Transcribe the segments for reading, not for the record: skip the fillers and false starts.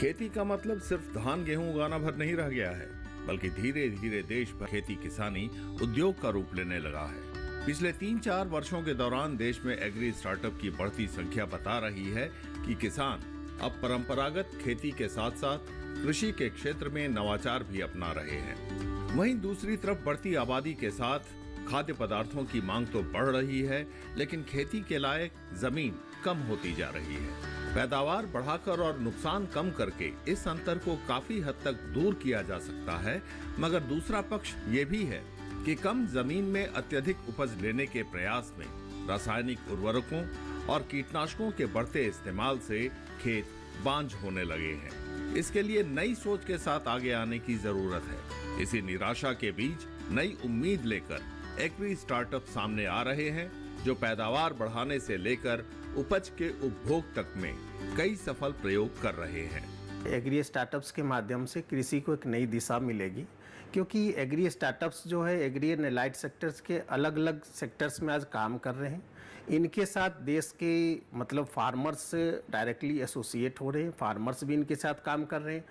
खेती का मतलब सिर्फ धान गेहूं उगाना भर नहीं रह गया है, बल्कि धीरे धीरे देश भर खेती किसानी उद्योग का रूप लेने लगा है। पिछले 3-4 वर्षों के दौरान देश में एग्री स्टार्टअप की बढ़ती संख्या बता रही है कि किसान अब परंपरागत खेती के साथ साथ कृषि के क्षेत्र में नवाचार भी अपना रहे हैं। वहीं दूसरी तरफ बढ़ती आबादी के साथ खाद्य पदार्थों की मांग तो बढ़ रही है, लेकिन खेती के लायक जमीन कम होती जा रही है। पैदावार बढ़ाकर और नुकसान कम करके इस अंतर को काफी हद तक दूर किया जा सकता है, मगर दूसरा पक्ष ये भी है कि कम जमीन में अत्यधिक उपज लेने के प्रयास में रासायनिक उर्वरकों और कीटनाशकों के बढ़ते इस्तेमाल से खेत बांझ होने लगे हैं। इसके लिए नई सोच के साथ आगे आने की जरूरत है। इसी निराशा के बीच नई उम्मीद लेकर एग्री स्टार्टअप सामने आ रहे हैं, जो पैदावार बढ़ाने से लेकर उपज के उपभोग तक में कई सफल प्रयोग कर रहे हैं। एग्री स्टार्टअप्स के माध्यम से कृषि को एक नई दिशा मिलेगी, क्योंकि एग्री स्टार्टअप्स जो है एग्री एंड एलाइड सेक्टर्स के अलग अलग सेक्टर्स में आज काम कर रहे हैं। इनके साथ देश के मतलब फार्मर्स डायरेक्टली एसोसिएट हो रहे हैं, फार्मर्स भी इनके साथ काम कर रहे हैं।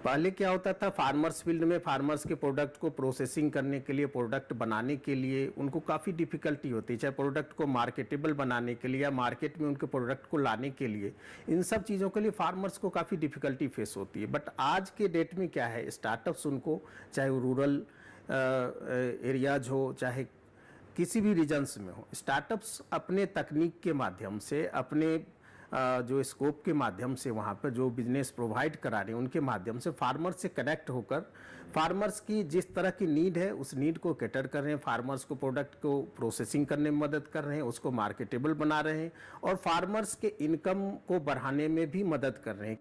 पहले क्या होता था, फार्मर्स फील्ड में फार्मर्स के प्रोडक्ट को प्रोसेसिंग करने के लिए, प्रोडक्ट बनाने के लिए उनको काफ़ी डिफिकल्टी होती है, चाहे प्रोडक्ट को मार्केटेबल बनाने के लिए या मार्केट में उनके प्रोडक्ट को लाने के लिए, इन सब चीज़ों के लिए फार्मर्स को काफ़ी डिफिकल्टी फेस होती है। बट आज के डेट में क्या है, स्टार्टअप्स उनको, चाहे वो रूरल एरियाज हो चाहे किसी भी रीजन्स में हो, स्टार्टअप्स अपने तकनीक के माध्यम से, अपने जो स्कोप के माध्यम से वहाँ पर जो बिजनेस प्रोवाइड करा रहे हैं उनके माध्यम से फार्मर्स से कनेक्ट होकर फार्मर्स की जिस तरह की नीड है उस नीड को कैटर कर रहे हैं, फार्मर्स को प्रोडक्ट को प्रोसेसिंग करने में मदद कर रहे हैं, उसको मार्केटेबल बना रहे हैं और फार्मर्स के इनकम को बढ़ाने में भी मदद कर रहे हैं।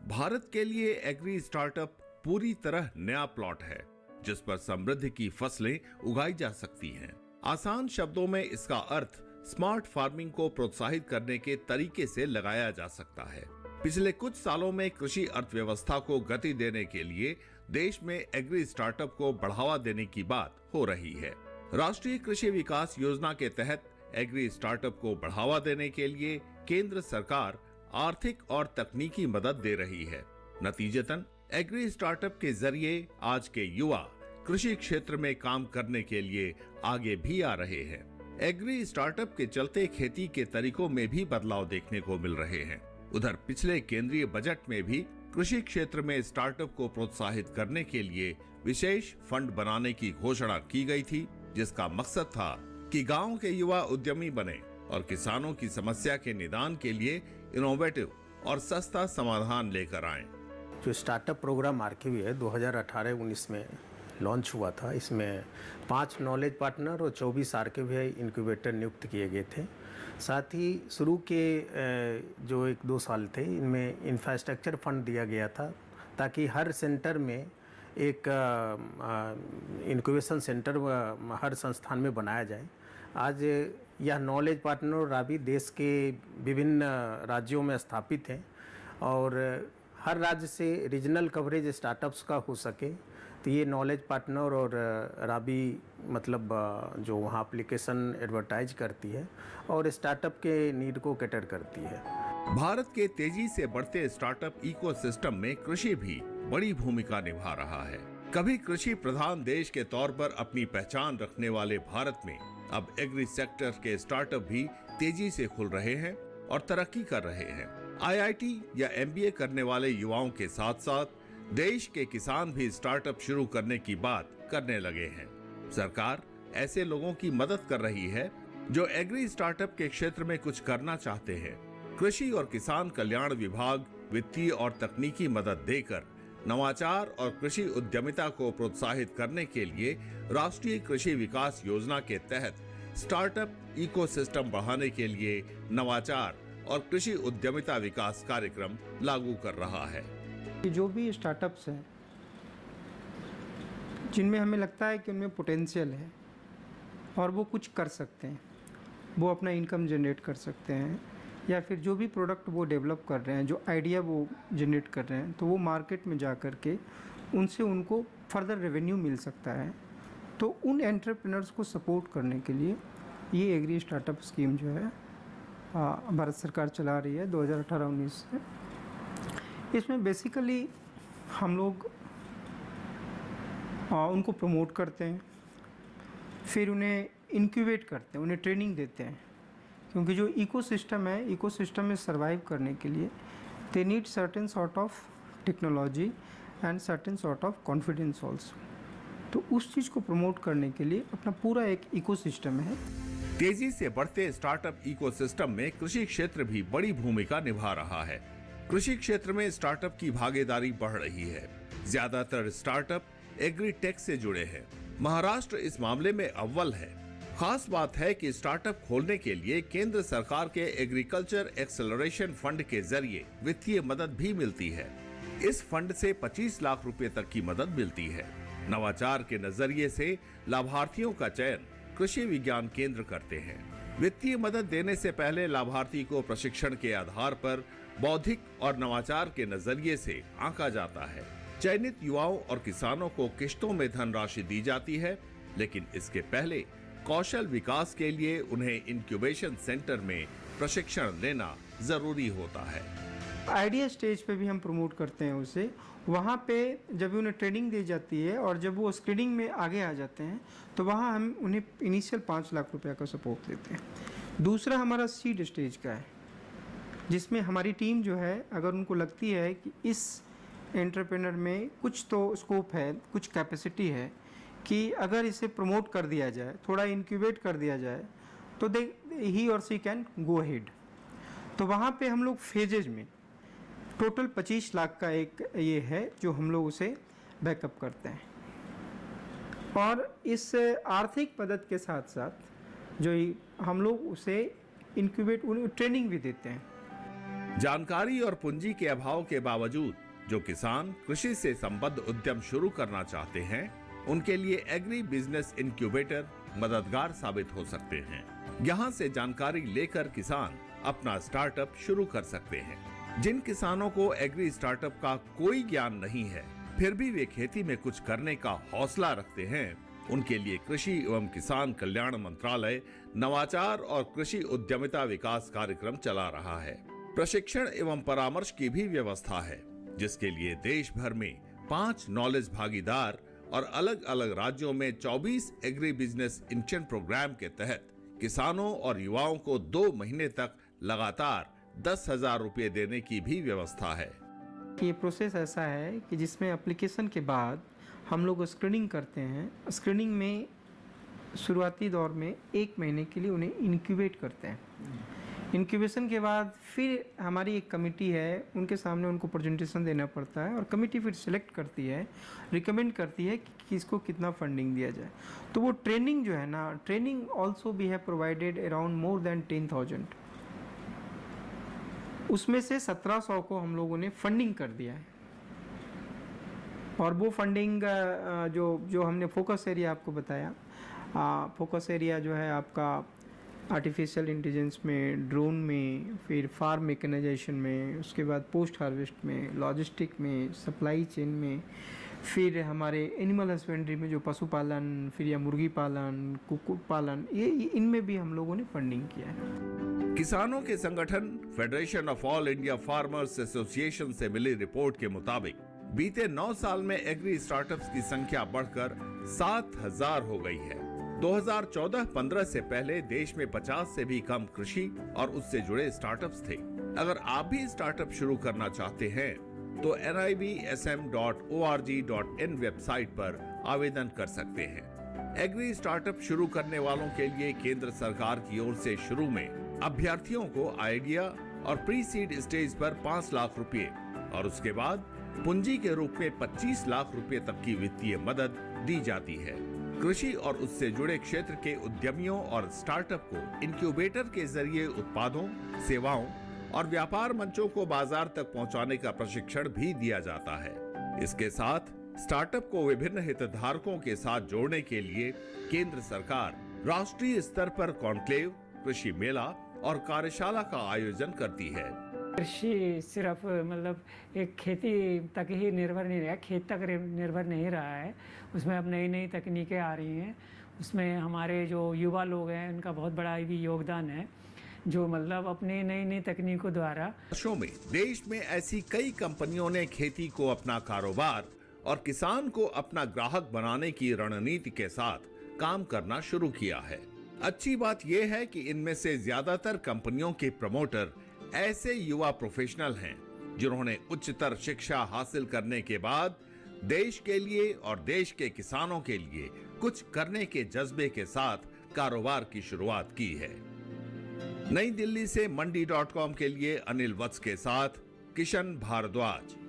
भारत के लिए एग्री स्टार्टअप पूरी तरह नया प्लॉट है, जिस पर समृद्धि की फसलें उगाई जा सकती हैं। आसान शब्दों में इसका अर्थ स्मार्ट फार्मिंग को प्रोत्साहित करने के तरीके से लगाया जा सकता है। पिछले कुछ सालों में कृषि अर्थव्यवस्था को गति देने के लिए देश में एग्री स्टार्टअप को बढ़ावा देने की बात हो रही है। राष्ट्रीय कृषि विकास योजना के तहत एग्री स्टार्टअप को बढ़ावा देने के लिए केंद्र सरकार आर्थिक और तकनीकी मदद दे रही है। नतीजतन एग्री स्टार्टअप के जरिए आज के युवा कृषि क्षेत्र में काम करने के लिए आगे भी आ रहे हैं। एग्री स्टार्टअप के चलते खेती के तरीकों में भी बदलाव देखने को मिल रहे हैं। उधर पिछले केंद्रीय बजट में भी कृषि क्षेत्र में स्टार्टअप को प्रोत्साहित करने के लिए विशेष फंड बनाने की घोषणा की गई थी, जिसका मकसद था कि गांव के युवा उद्यमी बने और किसानों की समस्या के निदान के लिए इनोवेटिव और सस्ता समाधान लेकर आए। जो स्टार्टअप प्रोग्राम आरकेवी है 2018-19 में लॉन्च हुआ था, इसमें 5 नॉलेज पार्टनर और 24 आरकेवी इंक्यूबेटर नियुक्त किए गए थे। साथ ही शुरू के जो 1-2 साल थे इनमें इंफ्रास्ट्रक्चर फंड दिया गया था, ताकि हर सेंटर में एक इंक्यूबेशन सेंटर हर संस्थान में बनाया जाए। आज यह नॉलेज पार्टनर और राबी देश के विभिन्न राज्यों में स्थापित हैं और हर राज्य से रीजनल कवरेज स्टार्टअप्स का हो सके, तो ये नॉलेज पार्टनर और राबी मतलब जो वहाँ एप्लीकेशन एडवर्टाइज करती है और स्टार्टअप के नीड को कैटर करती है। भारत के तेजी से बढ़ते स्टार्टअप इकोसिस्टम में कृषि भी बड़ी भूमिका निभा रहा है। कभी कृषि प्रधान देश के तौर पर अपनी पहचान रखने वाले भारत में अब एग्री सेक्टर के स्टार्टअप भी तेजी से खुल रहे हैं और तरक्की कर रहे हैं। IIT या MBA करने वाले युवाओं के साथ साथ देश के किसान भी स्टार्टअप शुरू करने की बात करने लगे हैं। सरकार ऐसे लोगों की मदद कर रही है जो एग्री स्टार्टअप के क्षेत्र में कुछ करना चाहते हैं। कृषि और किसान कल्याण विभाग वित्तीय और तकनीकी मदद देकर नवाचार और कृषि उद्यमिता को प्रोत्साहित करने के लिए राष्ट्रीय कृषि विकास योजना के तहत स्टार्टअप इकोसिस्टम बढ़ाने के लिए नवाचार और कृषि उद्यमिता विकास कार्यक्रम लागू कर रहा है। जो भी स्टार्टअप्स हैं जिनमें हमें लगता है कि उनमें पोटेंशियल है और वो कुछ कर सकते हैं, वो अपना इनकम जनरेट कर सकते हैं, या फिर जो भी प्रोडक्ट वो डेवलप कर रहे हैं, जो आइडिया वो जनरेट कर रहे हैं, तो वो मार्केट में जा कर के उनसे उनको फर्दर रेवेन्यू मिल सकता है। तो उन एंटरप्रेन्योर्स को सपोर्ट करने के लिए ये एग्री स्टार्टअप स्कीम जो है भारत सरकार चला रही है 2018-19 से। इसमें बेसिकली हम लोग उनको प्रमोट करते हैं, फिर उन्हें इंक्यूबेट करते हैं, उन्हें ट्रेनिंग देते हैं, क्योंकि जो इकोसिस्टम है, इकोसिस्टम में सर्वाइव करने के लिए they need certain sort of technology and certain sort of confidence also. तो उस चीज़ को प्रमोट करने के लिए अपना पूरा एक इकोसिस्टम है। तेजी से बढ़ते स्टार्टअप इकोसिस्टम में कृषि क्षेत्र भी बड़ी भूमिका निभा रहा है। कृषि क्षेत्र में स्टार्टअप की भागीदारी बढ़ रही है। ज्यादातर स्टार्टअप एग्रीटेक से जुड़े हैं। महाराष्ट्र इस मामले में अव्वल है। खास बात है कि स्टार्टअप खोलने के लिए केंद्र सरकार के एग्रीकल्चर एक्सेलरेशन फंड के जरिए वित्तीय मदद भी मिलती है। इस फंड से 25 लाख रुपए तक की मदद मिलती है। नवाचार के नजरिए से लाभार्थियों का चयन कृषि विज्ञान केंद्र करते हैं। वित्तीय मदद देने से पहले लाभार्थी को प्रशिक्षण के आधार पर बौद्धिक और नवाचार के नजरिए से आंका जाता है। चयनित युवाओं और किसानों को किश्तों में धनराशि दी जाती है, लेकिन इसके पहले कौशल विकास के लिए उन्हें इंक्यूबेशन सेंटर में प्रशिक्षण लेना जरूरी होता है। आइडिया स्टेज पे भी हम प्रमोट करते हैं उसे। वहाँ पे जब उन्हें ट्रेनिंग दी जाती है और जब वो स्क्रीनिंग में आगे आ जाते हैं तो वहाँ हम उन्हें इनिशियल 5 लाख रुपए का सपोर्ट देते हैं। दूसरा हमारा सीड स्टेज का है, जिसमें हमारी टीम जो है, अगर उनको लगती है कि इस एंटरप्रेनर में कुछ तो स्कोप है, कुछ कैपेसिटी है, कि अगर इसे प्रमोट कर दिया जाए, थोड़ा इंक्यूबेट कर दिया जाए, तो ही और सी कैन गो अहेड। तो वहाँ पे हम लोग फेजेज में टोटल 25 लाख का एक ये है जो हम लोग उसे बैकअप करते हैं। और इस आर्थिक मदद के साथ साथ जो हम लोग उसे इंक्यूबेट, ट्रेनिंग भी देते हैं। जानकारी और पूंजी के अभाव के बावजूद जो किसान कृषि से संबद्ध उद्यम शुरू करना चाहते हैं, उनके लिए एग्री बिजनेस इंक्यूबेटर मददगार साबित हो सकते हैं। यहाँ से जानकारी लेकर किसान अपना स्टार्टअप शुरू कर सकते हैं। जिन किसानों को एग्री स्टार्टअप का कोई ज्ञान नहीं है, फिर भी वे खेती में कुछ करने का हौसला रखते हैं, उनके लिए कृषि एवं किसान कल्याण मंत्रालय नवाचार और कृषि उद्यमिता विकास कार्यक्रम चला रहा है। प्रशिक्षण एवं परामर्श की भी व्यवस्था है, जिसके लिए देश भर में 5 नॉलेज भागीदार और अलग अलग राज्यों में 24 एग्री बिजनेस इंटर्न प्रोग्राम के तहत किसानों और युवाओं को 2 महीने तक लगातार 10,000 रुपए देने की भी व्यवस्था है। ये प्रोसेस ऐसा है कि जिसमें एप्लीकेशन के बाद हम लोग स्क्रीनिंग करते हैं। स्क्रीनिंग में शुरुआती दौर में 1 महीने के लिए उन्हें इंक्यूबेट करते हैं। इंक्यूबेशन के बाद फिर हमारी एक कमेटी है, उनके सामने उनको प्रेजेंटेशन देना पड़ता है और कमेटी फिर सिलेक्ट करती है, रिकमेंड करती है कि किसको कितना फंडिंग दिया जाए। तो वो ट्रेनिंग जो है ना, training also we have provided around more than 10,000। उसमें से 1700 को हम लोगों ने फंडिंग कर दिया है। और वो फंडिंग जो हमने फोकस एरिया आपको बताया, फोकस एरिया जो है आपका आर्टिफिशियल इंटेलिजेंस में, ड्रोन में, फिर फार्म मैकेनाइजेशन में, उसके बाद पोस्ट हार्वेस्ट में, लॉजिस्टिक में, सप्लाई चेन में, फिर हमारे एनिमल हस्बेंड्री में जो पशुपालन, फिर या मुर्गी पालन, कुक्कुट पालन, ये इनमें भी हम लोगों ने फंडिंग किया है। किसानों के संगठन federation of all India farmers association से मिली रिपोर्ट के मुताबिक बीते 9 साल में एग्री स्टार्टअप्स की संख्या बढ़कर 7,000 हो गई है। 2014-15 से पहले देश में 50 से भी कम कृषि और उससे जुड़े स्टार्टअप्स थे। अगर आप भी स्टार्टअप शुरू करना चाहते हैं तो nibsm.org.in वेबसाइट पर आवेदन कर सकते हैं। एग्री स्टार्टअप शुरू करने वालों के लिए केंद्र सरकार की ओर से शुरू में अभ्यर्थियों को आइडिया और प्री सीड स्टेज पर 5 लाख रुपए और उसके बाद पूंजी के रूप में 25 लाख रुपए तक की वित्तीय मदद दी जाती है। कृषि और उससे जुड़े क्षेत्र के उद्यमियों और स्टार्टअप को इंक्यूबेटर के जरिए उत्पादों, सेवाओं और व्यापार मंचों को बाजार तक पहुंचाने का प्रशिक्षण भी दिया जाता है। इसके साथ स्टार्टअप को विभिन्न हितधारकों के साथ जोड़ने के लिए केंद्र सरकार राष्ट्रीय स्तर पर कॉन्क्लेव, कृषि मेला और कार्यशाला का आयोजन करती है। कृषि सिर्फ मतलब एक खेती तक ही निर्भर नहीं रहा, खेत तक निर्भर नहीं रहा है। उसमें अब नई नई तकनीकें आ रही हैं, उसमें हमारे जो युवा लोग हैं उनका बहुत बड़ा भी योगदान है। जो मतलब अपनी नई नई तकनीकों द्वारा वर्षों में देश में ऐसी कई कंपनियों ने खेती को अपना कारोबार और किसान को अपना ग्राहक बनाने की रणनीति के साथ काम करना शुरू किया है। अच्छी बात यह है कि इनमें से ज्यादातर कंपनियों के प्रमोटर ऐसे युवा प्रोफेशनल हैं जिन्होंने उच्चतर शिक्षा हासिल करने के बाद देश के लिए और देश के किसानों के लिए कुछ करने के जज्बे के साथ कारोबार की शुरुआत की है। नई दिल्ली से मंडी.com के लिए अनिल वत्स के साथ किशन भारद्वाज।